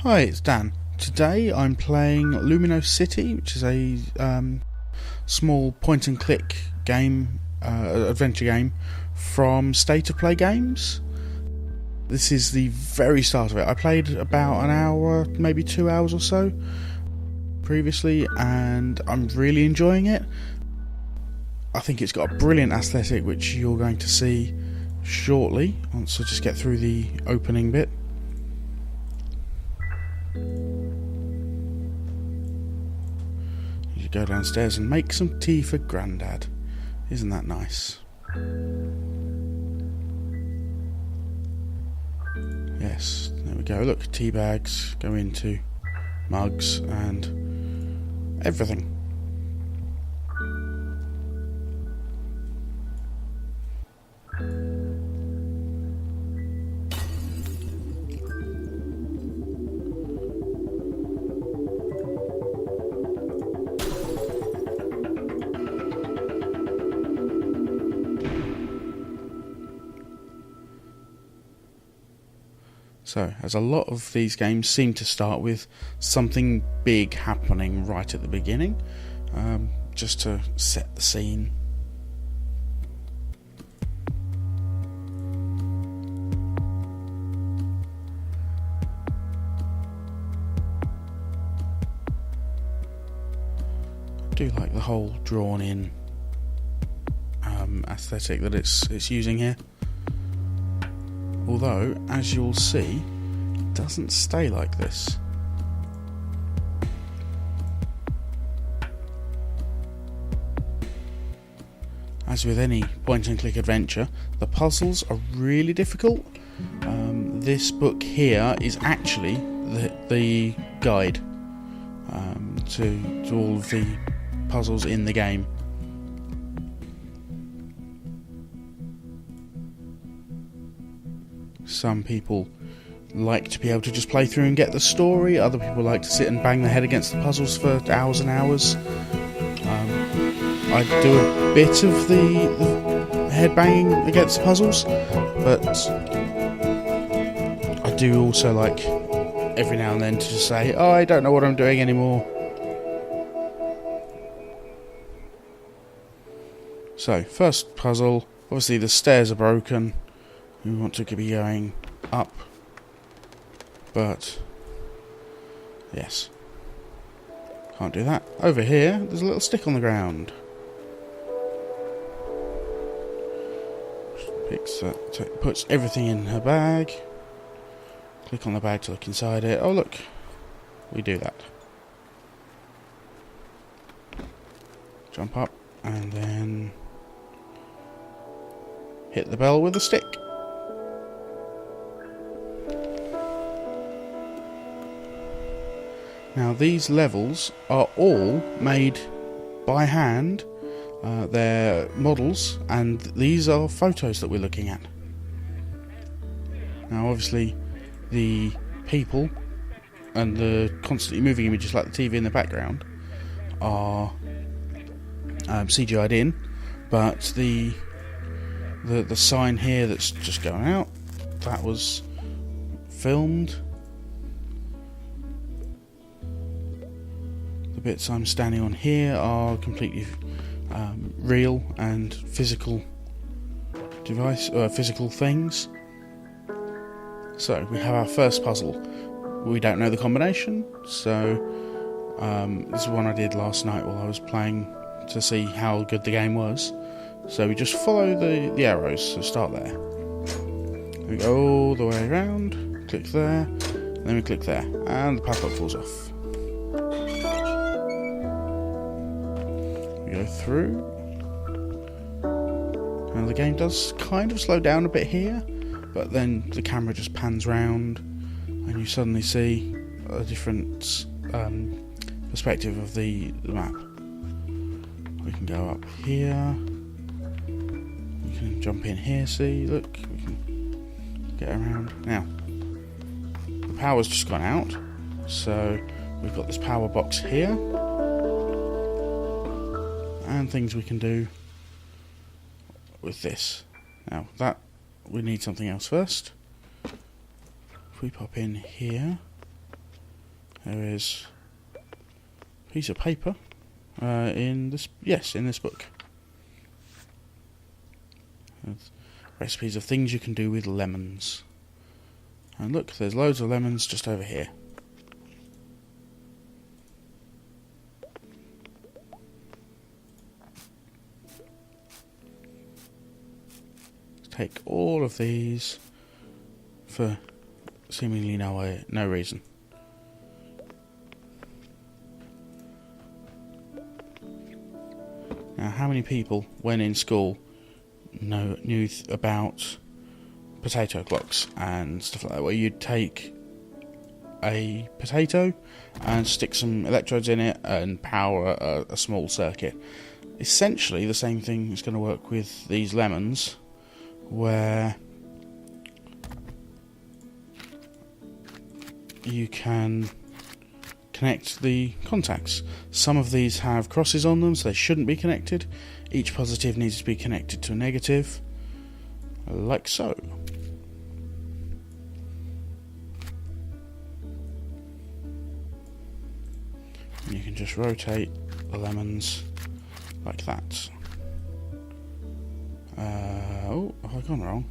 Hi, it's Dan. Today I'm playing Lumino City, which is a small point-and-click game, adventure game from State of Play Games. This is the very start of it. I played about an hour, maybe 2 hours or so previously, and I'm really enjoying it. I think it's got a brilliant aesthetic, which you're going to see shortly, once I just get through the opening bit. You go downstairs and make some tea for Grandad. Isn't that nice? Yes, there we go. Look, tea bags go into mugs and everything. So, as a lot of these games seem to start with something big happening right at the beginning, just to set the scene. I do like the whole drawn-in aesthetic that it's using here. Although, as you'll see, it doesn't stay like this. As with any point-and-click adventure, the puzzles are really difficult. This book here is actually the guide to all of the puzzles in the game. Some people like to be able to just play through and get the story. Other people like to sit and bang their head against the puzzles for hours and hours. I do a bit of the head banging against the puzzles, but I do also like every now and then to just say, oh, I don't know what I'm doing anymore. So, first puzzle. Obviously the stairs are broken. We want to be going up, but yes, can't do that. Over here, there's a little stick on the ground. Picks that, puts everything in her bag. Click on the bag to look inside it. Oh look, we do that. Jump up and then hit the bell with a stick. Now these levels are all made by hand, they're models, and these are photos that we're looking at. Now obviously the people and the constantly moving images like the TV in the background are CGI'd in, but the sign here that's just going out, that was filmed. The bits I'm standing on here are completely real and physical physical things. So we have our first puzzle. We don't know the combination, so this is one I did last night while I was playing to see how good the game was. So we just follow the arrows, so start there. We go all the way around, click there, and then we click there, and the padlock falls off. Go through. Now the game does kind of slow down a bit here, but then the camera just pans round and you suddenly see a different perspective of the map. We can go up here, we can jump in here, see, look, we can get around. Now the power's just gone out, so we've got this power box here and things we can do with this. Now that we need something else first. If we pop in here, There is a piece of paper in this. Yes, in this book. There's recipes of things you can do with lemons. And look, there's loads of lemons just over here. Take all of these for seemingly no reason. Now, how many people, when in school, knew about potato clocks and stuff like that, where you'd take a potato and stick some electrodes in it and power a small circuit? Essentially, the same thing is going to work with these lemons, where you can connect the contacts. Some of these have crosses on them, so they shouldn't be connected. Each positive needs to be connected to a negative, like so. And you can just rotate the lemons like that. Oh, have I gone wrong?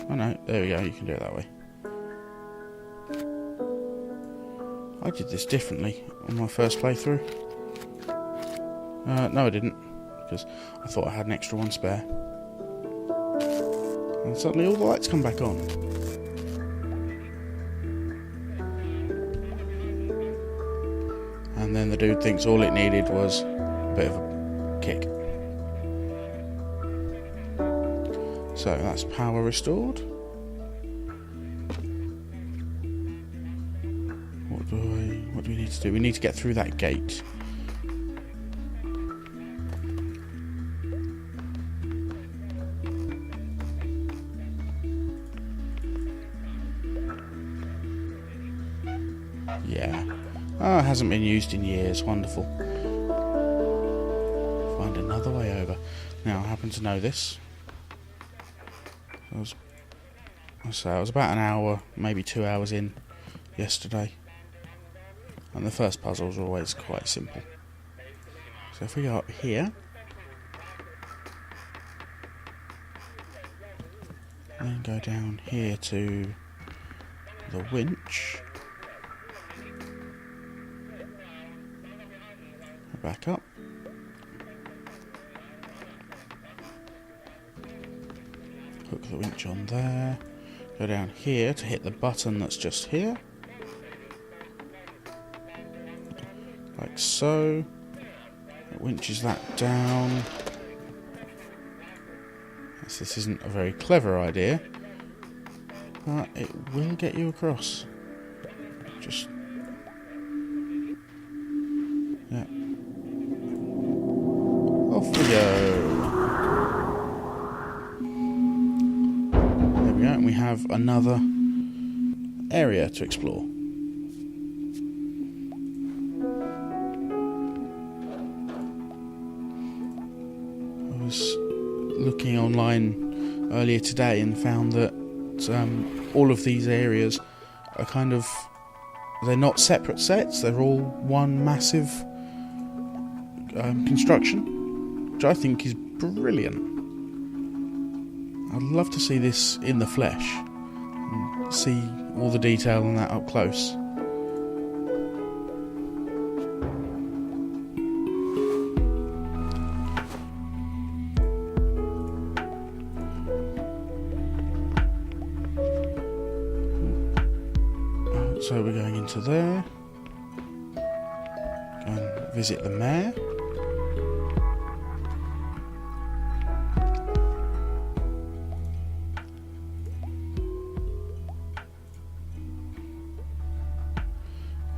Oh no, there we go, you can do it that way. I did this differently on my first playthrough. No I didn't, because I thought I had an extra one spare. And suddenly all the lights come back on. And then the dude thinks all it needed was a bit of a kick. So that's power restored. What do we need to do? We need to get through that gate. Yeah. Oh, it hasn't been used in years. Wonderful. Find another way over. Now, I happen to know this. I was about an hour, maybe 2 hours in yesterday. And the first puzzles are always quite simple. So if we go up here, then go down here to the winch. Back up. Hook the winch on there. Go down here to hit the button that's just here. Like so. It winches that down. This isn't a very clever idea, but it will get you across. Just... yeah. Off we go. There we go, and we have another area to explore. I was looking online earlier today and found that all of these areas are kind of... they're not separate sets, they're all one massive construction, which I think is brilliant. I'd love to see this in the flesh and see all the detail on that up close. So we're going into there. Go and visit the mayor.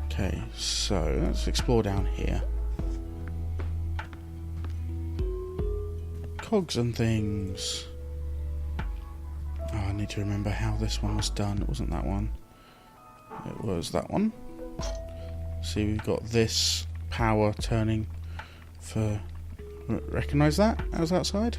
Okay, so let's explore down here. Cogs and things. Oh, I need to remember how this one was done. It wasn't that one. It was that one. See, we've got this power turning for Recognise that? That was outside?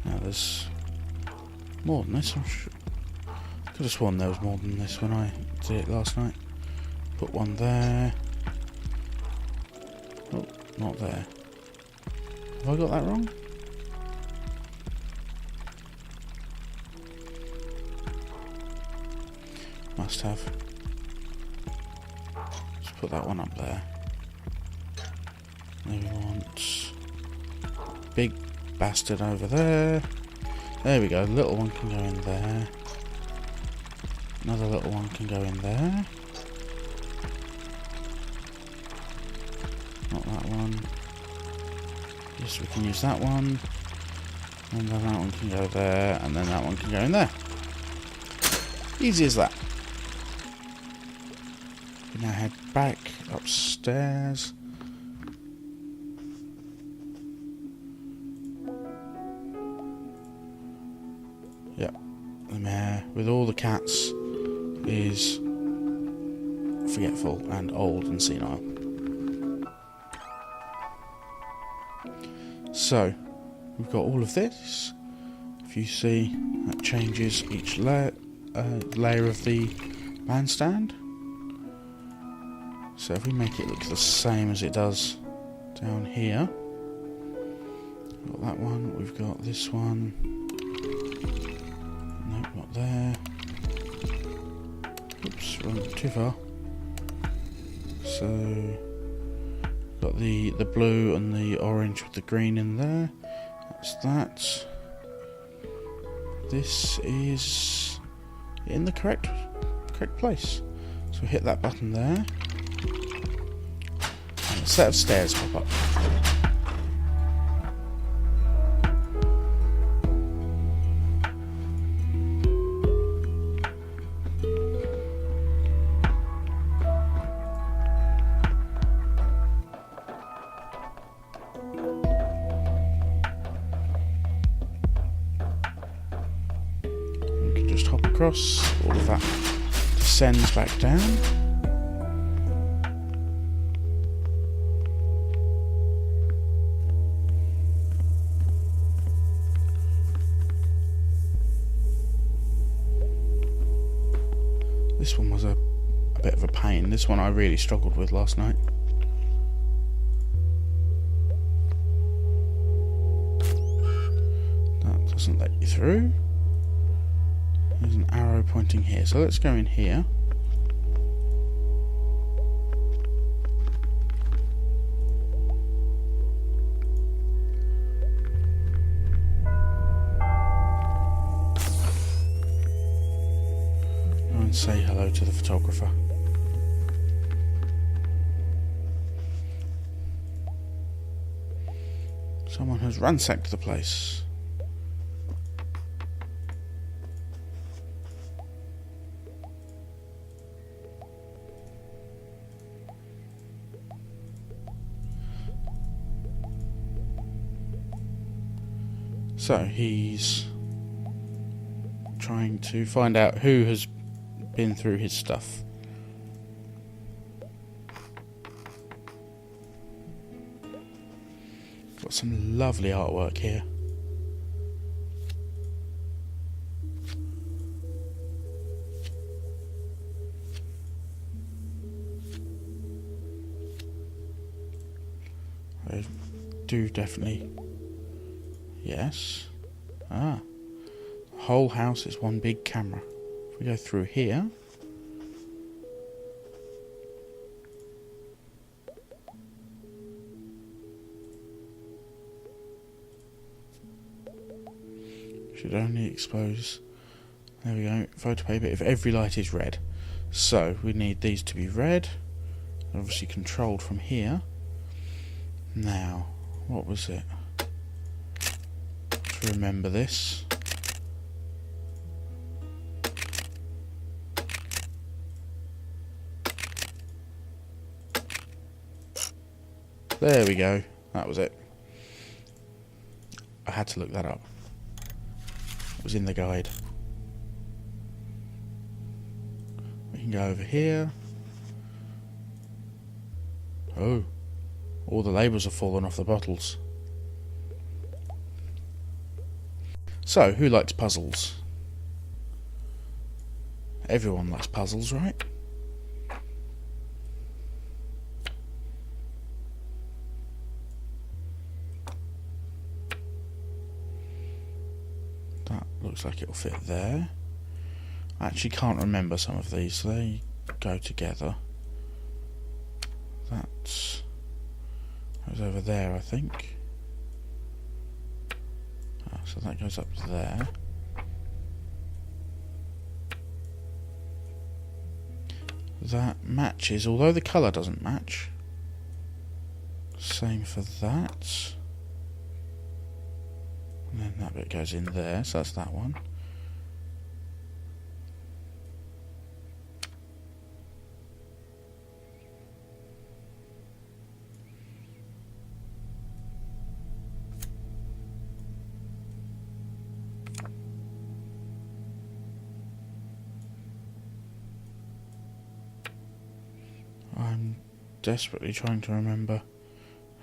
Now there's more than this. Could have sworn there was more than this when I did it last night. Put one there. Oh, not there. Have I got that wrong? Must have. Let's put that one up there. Then we want big bastard over there. There we go. The little one can go in there. Another little one can go in there. Not that one. Yes, we can use that one. And then that one can go there. And then that one can go in there. Easy as that. We now head back upstairs. Yep. The mayor with all the cats is forgetful and old and senile. So, we've got all of this. If you see, that changes each layer of the bandstand. So if we make it look the same as it does down here. We've got that one, we've got this one. Nope, not there. Oops, run too far. So got the blue and the orange with the green in there. That's that. This is in the correct place. So hit that button there. And a set of stairs pop up. Just hop across, all of that descends back down. This one was a bit of a pain. This one I really struggled with last night. That doesn't let you through. There's an arrow pointing here, so let's go in here. Go and say hello to the photographer. Someone has ransacked the place. So he's trying to find out who has been through his stuff. Got some lovely artwork here. I do definitely. Yes. Ah. The whole house is one big camera. If we go through here. Should only expose. There we go. Photo paper if every light is red. So we need these to be red. Obviously controlled from here. Now, what was it? To remember this. There we go. That was it. I had to look that up. It was in the guide. We can go over here. Oh, all the labels have fallen off the bottles. So, who likes puzzles? Everyone likes puzzles, right? That looks like it'll fit there. I actually can't remember some of these, so they go together. That goes over there, I think. So that goes up there. That matches, although the colour doesn't match. Same for that. And then that bit goes in there, so that's that one. I'm desperately trying to remember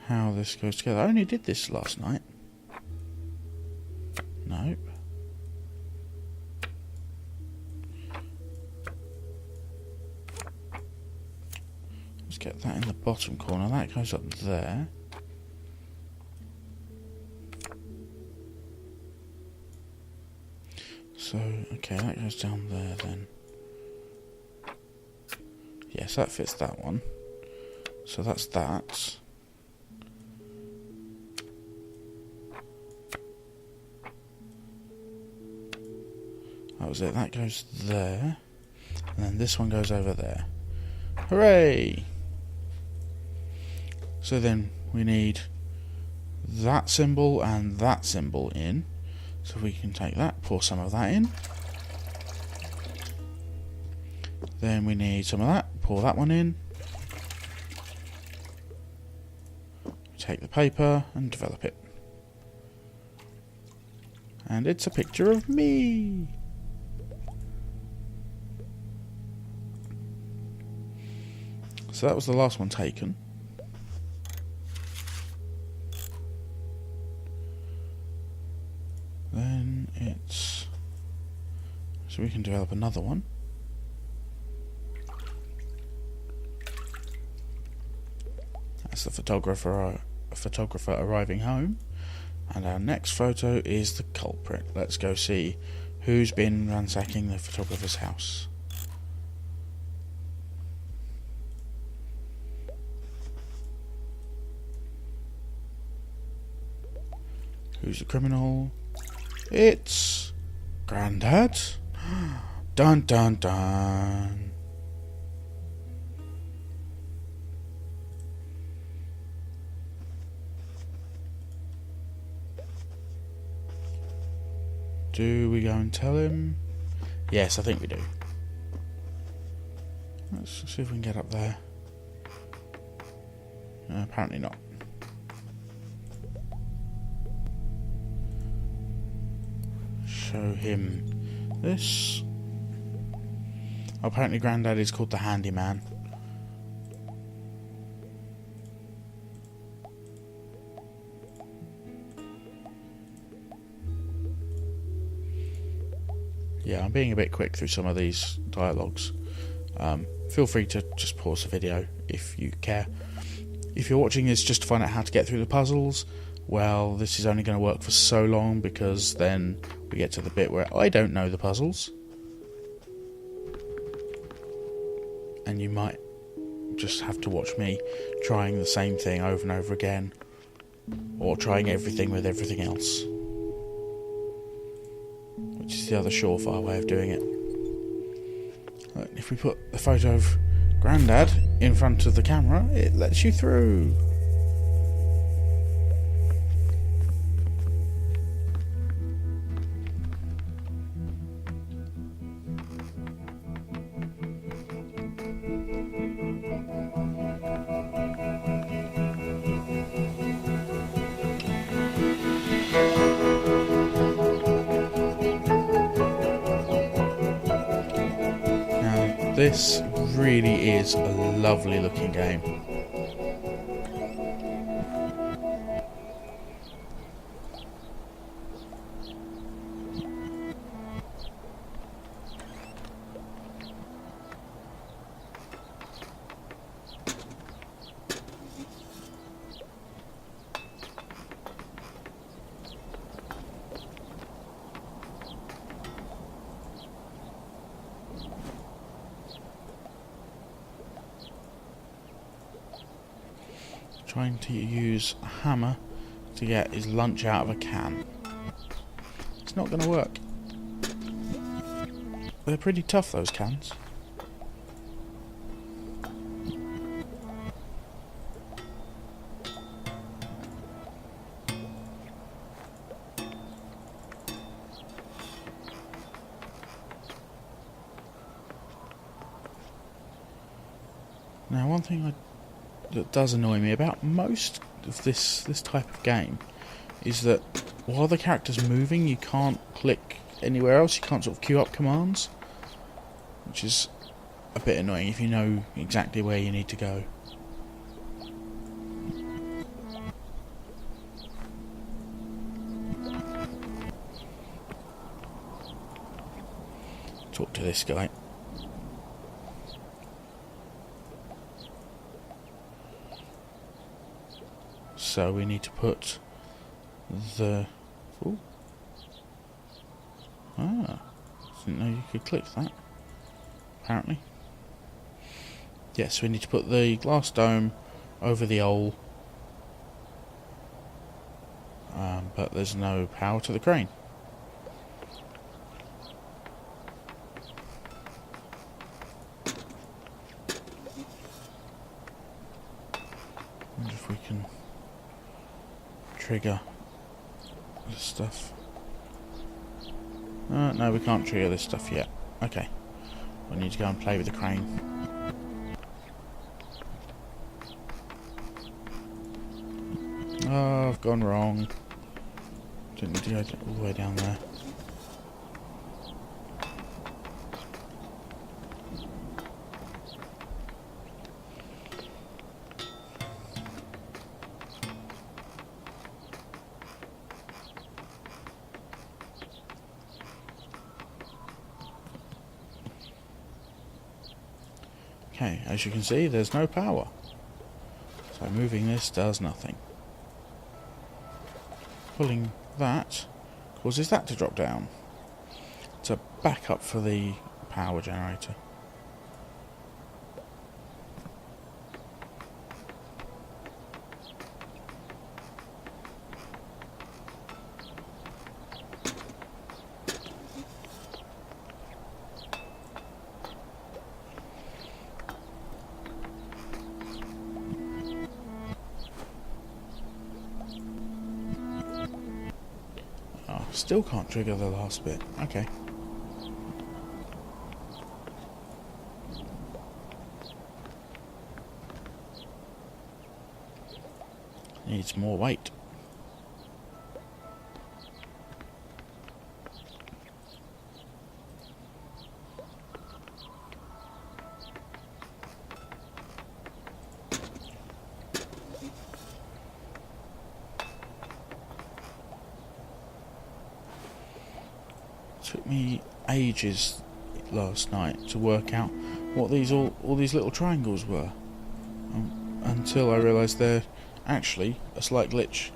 how this goes together. I only did this last night. Nope. Let's get that in the bottom corner. That goes up there. So, okay, that goes down there then. Yes, that fits that one. So that's that. That was it. That goes there. And then this one goes over there. Hooray! So then we need that symbol and that symbol in. So we can take that, pour some of that in. Then we need some of that, pour that one in. Take the paper and develop it. And it's a picture of me. So that was the last one taken. Then it's... So we can develop another one. That's the photographer arriving home. And our next photo is the culprit. Let's go see who's been ransacking the photographer's house. Who's the criminal? It's Grandad. Dun dun dun. Do we go and tell him? Yes, I think we do. Let's see if we can get up there. Apparently not. Show him this. Apparently Grandad is called the Handyman. Yeah, I'm being a bit quick through some of these dialogues. Feel free to just pause the video if you care. If you're watching this just to find out how to get through the puzzles, well, this is only going to work for so long, because then we get to the bit where I don't know the puzzles. And you might just have to watch me trying the same thing over and over again, or trying everything with everything else. Which is the other surefire way of doing it. If we put the photo of Grandad in front of the camera, it lets you through. This really is a lovely looking game. Trying to use a hammer to get his lunch out of a can. It's not going to work. They're pretty tough, those cans. Now, one thing that does annoy me about most of this type of game is that while the character's moving, you can't click anywhere else. You can't sort of queue up commands, which is a bit annoying if you know exactly where you need to go. Talk to this guy. So we need to put the... Ooh. Didn't know you could click that, apparently. Yes, we need to put the glass dome over the owl. But there's no power to the crane. Wonder if we can trigger this stuff. No, we can't trigger this stuff yet. Okay. We need to go and play with the crane. Oh, I've gone wrong. Didn't need to go all the way down there. Okay, as you can see, there's no power. So moving this does nothing. Pulling that causes that to drop down. It's a backup for the power generator. Still can't trigger the last bit. Okay. Needs more weight. Took me ages last night to work out what all these little triangles were, until I realised they're actually a slight glitch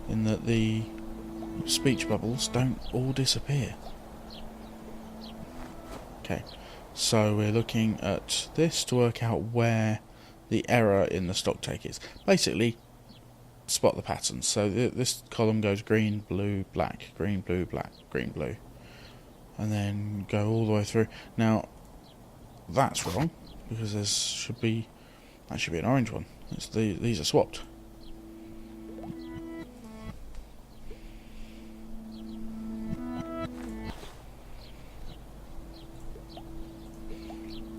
in that the speech bubbles don't all disappear. Okay, so we're looking at this to work out where the error in the stock take is. Basically, spot the patterns. So this column goes green, blue, black, green, blue, black, green, blue. And then go all the way through. Now, that's wrong, because that should be an orange one. These are swapped.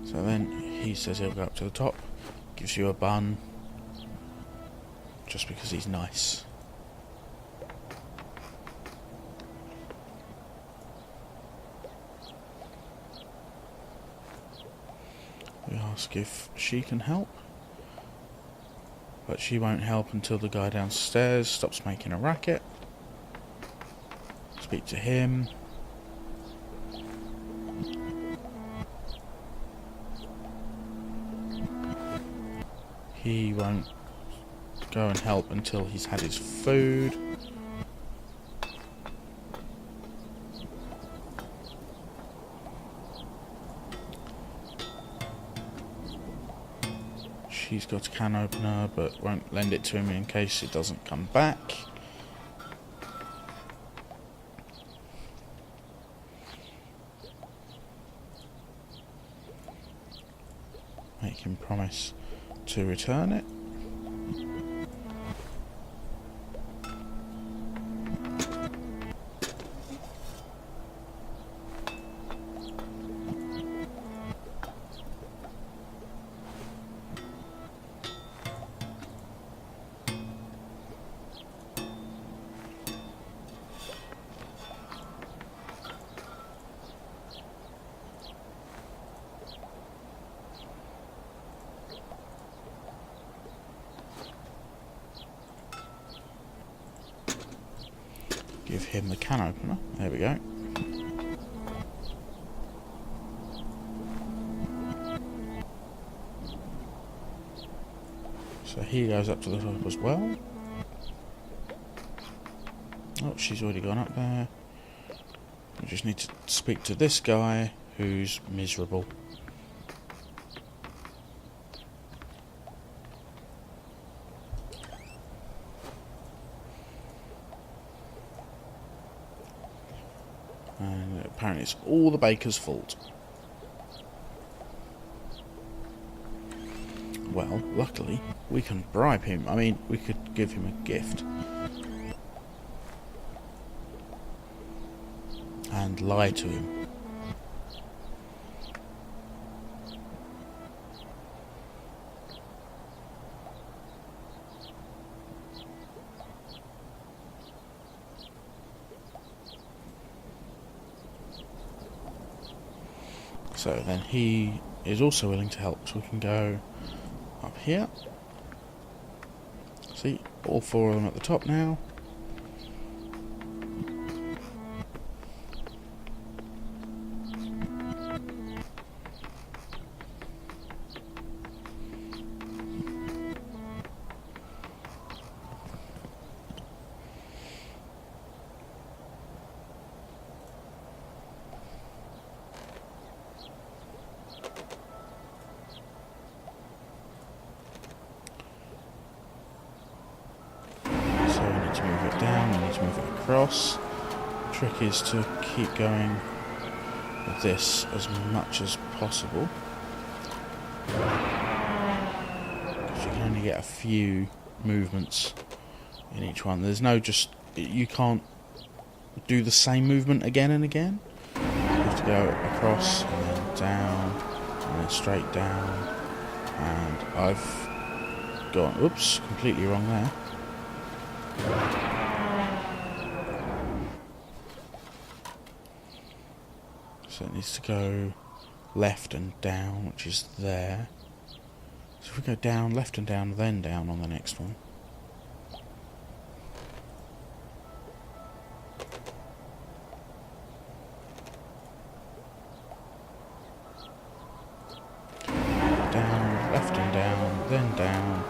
So then he says he'll go up to the top, gives you a bun, just because he's nice. ask if she can help. But she won't help until the guy downstairs stops making a racket. Speak to him. He won't go and help until he's had his food. She's got a can opener but won't lend it to him in case it doesn't come back. Make him promise to return it. Give him the can opener. There we go. So he goes up to the top as well. Oh, she's already gone up there. We just need to speak to this guy who's miserable. And apparently it's all the baker's fault. Well, luckily, we can bribe him. I mean, we could give him a gift. And lie to him. So then he is also willing to help, so we can go up here. See, all four of them at the top now. To move it down, we need to move it across. The trick is to keep going with this as much as possible, because you can only get a few movements in each one. There's no you can't do the same movement again and again. You have to go across and then down and then straight down, and I've gone, oops, completely wrong there. So it needs to go left and down, which is there. So if we go down, left and down, then down on the next one. Down, left and down, then down.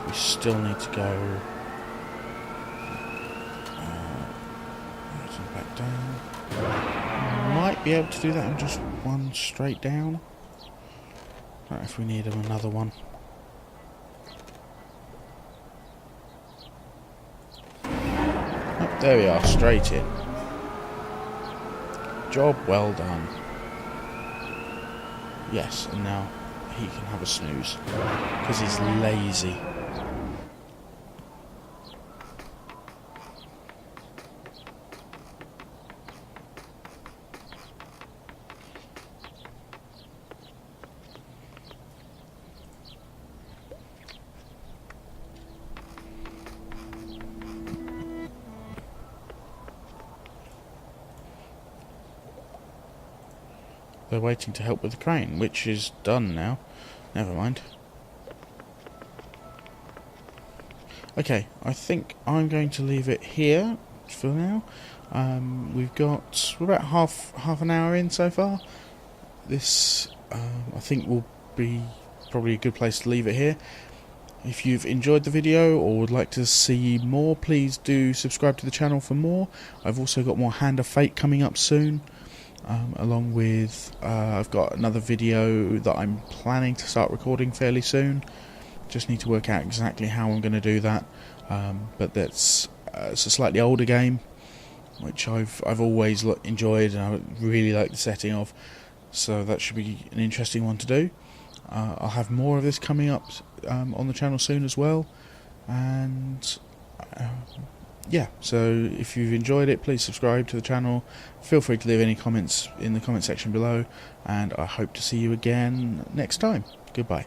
We still need to go back down. Might be able to do that in just one straight down. Don't know if we need another one. Oh, there we are, straight in. Job well done. Yes, and now he can have a snooze because he's lazy. They're waiting to help with the crane, which is done now. never mind. Okay, I think I'm going to leave it here for now. We're about half an hour in so far. This I think will be probably a good place to leave it here. If you've enjoyed the video or would like to see more, please do subscribe to the channel for more. I've also got more Hand of Fate coming up soon, along with I've got another video that I'm planning to start recording fairly soon. Just need to work out exactly how I'm going to do that, but it's a slightly older game, which I've always enjoyed and I really like the setting of, so that should be an interesting one to do. I'll have more of this coming up on the channel soon as well, and yeah, so if you've enjoyed it, please subscribe to the channel. Feel free to leave any comments in the comment section below, and I hope to see you again next time. Goodbye.